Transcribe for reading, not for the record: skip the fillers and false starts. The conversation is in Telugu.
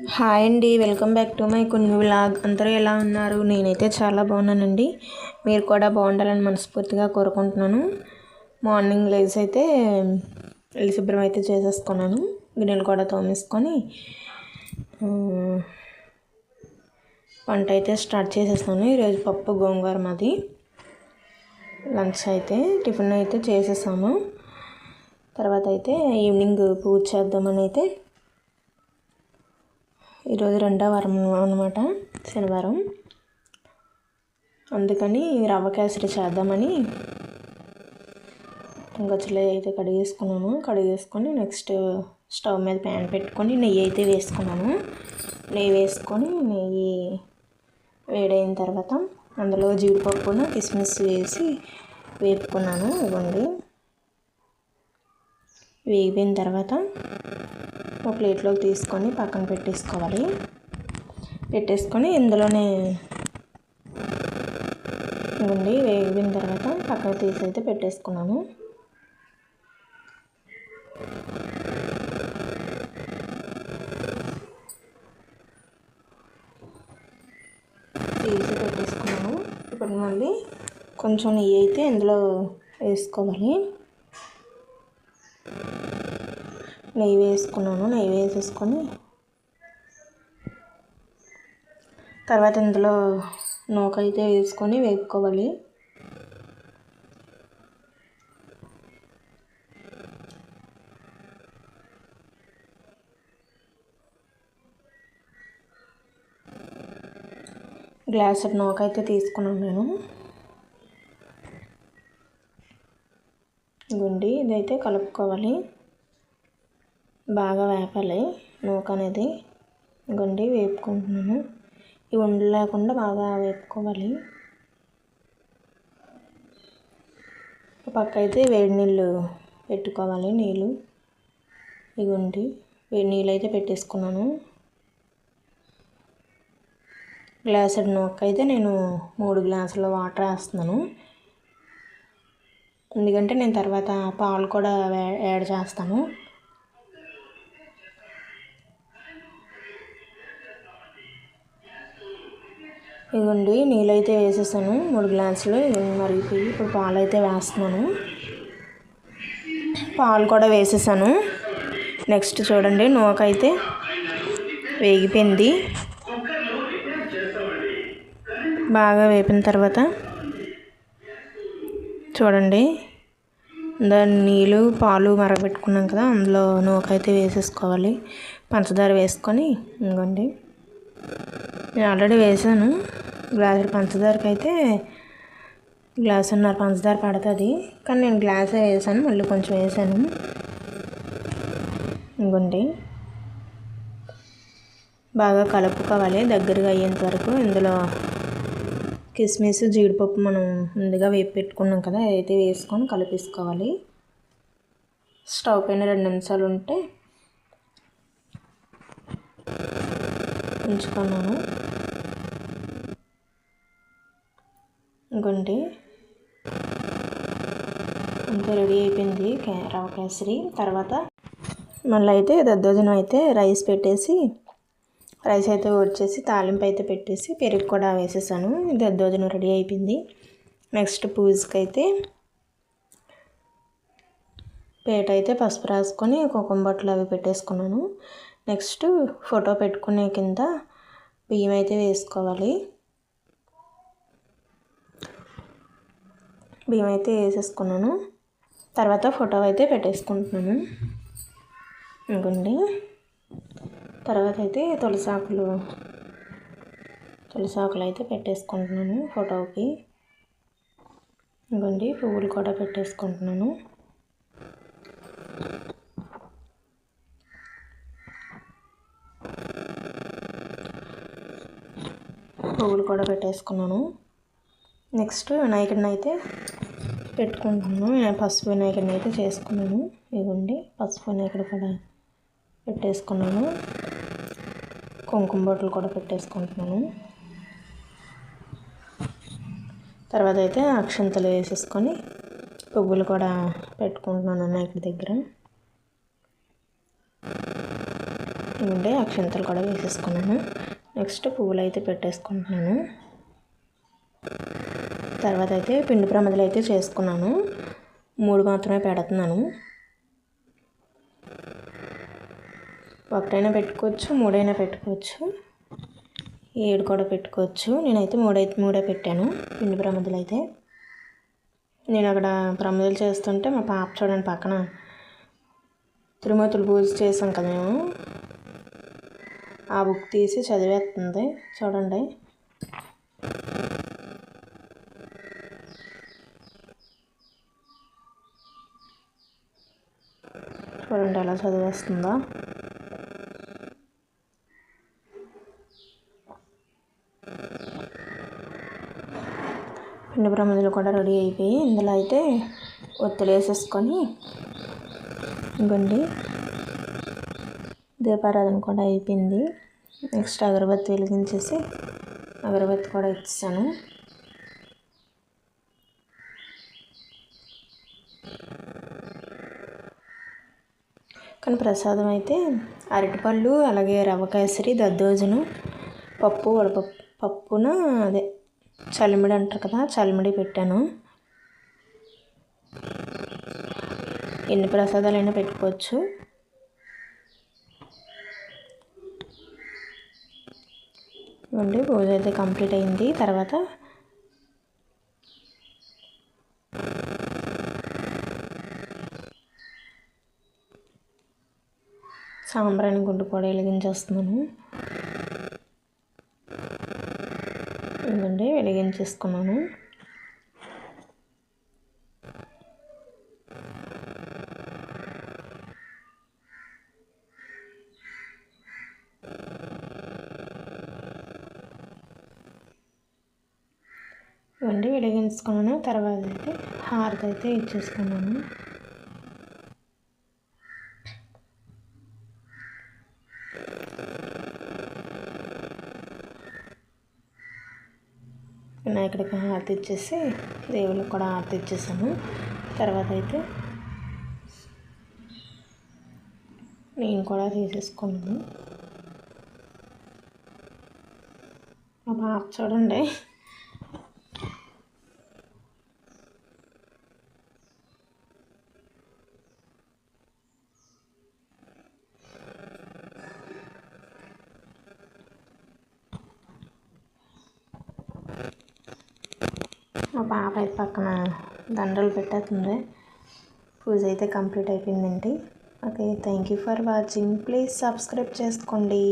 హాయ్ అండి, వెల్కమ్ బ్యాక్ టు మై కొన్ని వ్లాగ్. అందరూ ఎలా ఉన్నారు? నేనైతే చాలా బాగున్నానండి. మీరు కూడా బాగుండాలని మనస్ఫూర్తిగా కోరుకుంటున్నాను. మార్నింగ్ లేచి అయితే ఇల్లు శుభ్రం అయితే చేసేసుకున్నాను. గిన్నెలు కూడా తోమేసుకొని వంట అయితే స్టార్ట్ చేసేస్తాను. ఈరోజు పప్పు గోంగూర మాది. లంచ్ అయితే టిఫిన్ అయితే చేసేసాము. తర్వాత అయితే ఈవినింగ్ పూజ చేద్దామని అయితే ఈరోజు 2వ వారం అనమాట, శనివారం. అందుకని రవ్వ కేసరి చేద్దామని గచ్చులు అయితే కడిగేసుకొని నెక్స్ట్ స్టవ్ మీద ప్యాన్ పెట్టుకొని నెయ్యి అయితే వేసుకున్నాను. నెయ్యి వేసుకొని నెయ్యి వేడైన తర్వాత అందులో జీడిపప్పును కిస్మిస్ వేసి వేపుకున్నాను. ఇవ్వండి, వేగిపోయిన తర్వాత ఒక ప్లేట్లోకి తీసుకొని పక్కన పెట్టేసుకొని ఇందులోనే ఇవ్వండి, వేగిన తర్వాత పక్కన తీసి అయితే పెట్టేసుకున్నాను. ఇప్పుడు మళ్ళీ కొంచెం నెయ్యి అయితే ఇందులో వేసుకోవాలి. నెయ్యి వేసేసుకొని తర్వాత ఇందులో నూక అయితే వేసుకొని వేపుకోవాలి. గ్లాస్ నూక అయితే తీసుకున్నాను నేను. గుండి ఇదైతే కలుపుకోవాలి, బాగా వేపాలి నూక అనేది. గుండి వేపుకుంటున్నాను. ఈ ఉండలు లేకుండా బాగా వేపుకోవాలి. పక్క అయితే వేడి నీళ్ళు పెట్టుకోవాలి. ఇగుండి వేడి నీళ్ళు అయితే పెట్టేసుకున్నాను. గ్లాసుడు నూక అయితే నేను 3 గ్లాసుల వాటర్ వేస్తున్నాను. ఎందుకంటే నేను తర్వాత పాలు కూడా యాడ్ చేస్తాను. ఇవ్వండి, నీళ్ళు అయితే వేసేసాను 3 గ్లాసులు. మరిగిపోయి ఇప్పుడు పాలు అయితే వేస్తున్నాను. పాలు కూడా వేసేసాను. నెక్స్ట్ చూడండి, నూక అయితే వేగిపోయింది. బాగా వేపిన తర్వాత చూడండి, దాని పాలు మరగబెట్టుకున్నాం కదా, అందులో నూక అయితే వేసేసుకోవాలి. పంచదార వేసుకొని ఇంకోండి, నేను ఆల్రెడీ వేసాను. గ్లాసు పంచదారకి అయితే గ్లాసున్నర పంచదార పడుతుంది, కానీ నేను గ్లాసే వేసాను, మళ్ళీ కొంచెం వేసాను. ఇంకోండి, బాగా కలుపుకోవాలి దగ్గరగా అయ్యేంత వరకు. ఇందులో కిస్మిస్ జీడిపప్పు మనం ముందుగా వేపి పెట్టుకున్నాం కదా, అదైతే వేసుకొని కలిపేసుకోవాలి. స్టవ్ పైన 2 నిమిషాలు ఉంచుకున్నాను. ఇంకోండి, అంతా రెడీ అయిపోయింది రవ్వ కేసరి. తర్వాత మళ్ళీ అయితే దద్దోజనం అయితే రైస్ అయితే వచ్చేసి తాలింపు అయితే పెట్టేసి పెరుగు కూడా వేసేసాను. దద్దోజనం రెడీ అయిపోయింది. నెక్స్ట్ పూజకి అయితే పేట అయితే పసుపు రాసుకొని కుంకుమ బొట్లు అవి పెట్టేసుకున్నాను. నెక్స్ట్ ఫోటో పెట్టుకునే కింద బియ్యం అయితే వేసుకోవాలి. బియ్యం అయితే వేసేసుకున్నాను. తర్వాత ఫోటో అయితే పెట్టేసుకుంటున్నాను. ఇంకోండి, తర్వాత అయితే తులసాకులు అయితే పెట్టేసుకుంటున్నాను ఫోటోకి. ఇంకోండి, పువ్వులు కూడా పెట్టేసుకుంటున్నాను. నెక్స్ట్ వినాయకుడిని అయితే పెట్టుకుంటున్నాను. పసుపు వినాయకుడిని అయితే చేసుకున్నాను. ఇవ్వండి, పసుపు వినాయకుడు కూడా పెట్టేసుకున్నాను. కుంకుమ బొట్లు కూడా పెట్టేసుకుంటున్నాను. తర్వాత అయితే అక్షంతలు వేసేసుకొని పువ్వులు కూడా పెట్టుకుంటున్నాను వినాయకుడి దగ్గర. ఇవ్వండి అక్షంతలు కూడా వేసేసుకున్నాను. నెక్స్ట్ పువ్వులు అయితే పెట్టేసుకుంటున్నాను. తర్వాత అయితే పిండి ప్రమిదలు అయితే చేసుకున్నాను. 3 మాత్రమే పెడుతున్నాను. ఒకటైనా పెట్టుకోవచ్చు, 3 అయినా పెట్టుకోవచ్చు, 7 కూడా పెట్టుకోవచ్చు. నేనైతే 3 పెట్టాను పిండి ప్రమిదలు అయితే. నేను అక్కడ ప్రమిదలు చేస్తుంటే మా పాప చూడండి పక్కన తిరుమతులు పూజ చేసాం కదా మేము, ఆ బుక్ తీసి చదివేస్తుంది చూడండి. చూడండి ఎలా చదివేస్తుందో. పిండి ప్రమిదలు కూడా రెడీ అయిపోయి ఇందులో అయితే ఒత్తులు వేసేసుకొని ఇంకోండి దీపారాధన కూడా అయిపోయింది. నెక్స్ట్ అగరబత్తి వెలిగించేసి అగరబత్తి కూడా ఇచ్చాను. కానీ ప్రసాదం అయితే అరటిపళ్ళు, అలాగే రవ్వ కేసరి, దద్దోజనం, పప్పు, పప్పున అదే చలిమిడి అంటారు కదా, చలిమిడి పెట్టాను. ఎన్ని ప్రసాదాలైనా పెట్టుకోవచ్చు. ఇవ్వండి పూజ అయితే కంప్లీట్ అయింది. తర్వాత సాంబ్రాణి గుడ్డు కూడా వెలిగించేస్తున్నాను. ఇవ్వండి వెలిగించేసుకున్నాను. ఇవ్వండి వెలిగించుకున్నాను. తర్వాత అయితే హారతి అయితే ఇచ్చేసుకున్నాను. వినాయకుడికి హారతి ఇచ్చేసి దేవుళ్ళకి కూడా హారతి ఇచ్చేసాను. తర్వాత అయితే నేను కూడా తీసేసుకున్నాను. మా పాప చూడండి మా పాప అయితే పక్కన దండలు పెట్టేస్తుంది. పూజ అయితే కంప్లీట్ అయిపోయిందండి. Okay, thank you for watching. Please subscribe చేసుకోండి.